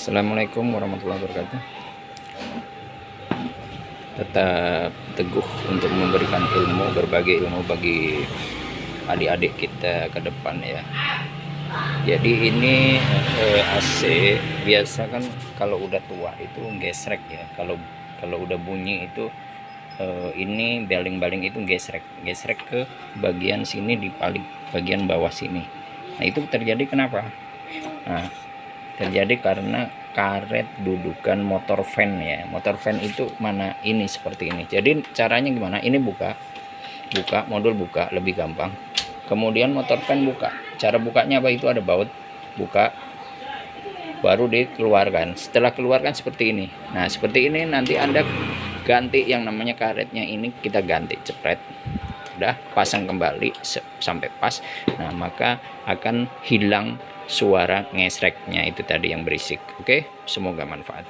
Assalamualaikum warahmatullahi wabarakatuh. Tetap teguh untuk memberikan ilmu, berbagi ilmu bagi adik-adik kita ke depan ya. Jadi ini AC biasa kan kalau udah tua itu gesrek ya. Kalau udah bunyi itu ini baling-baling itu gesrek ke bagian sini, di paling bagian bawah sini. Nah itu terjadi kenapa? Nah, terjadi karena karet dudukan motor fan ya. Motor fan itu mana ini seperti ini. Jadi caranya gimana? Ini buka modul, buka lebih gampang. Kemudian motor fan buka. Cara bukanya apa? Itu ada baut, buka, baru dikeluarkan. Setelah keluarkan seperti ini. Nah seperti ini nanti Anda ganti yang namanya karetnya, ini kita ganti, cepret, udah pasang kembali sampai pas. Nah maka akan hilang suara ngesreknya itu tadi yang berisik. Oke, semoga manfaat.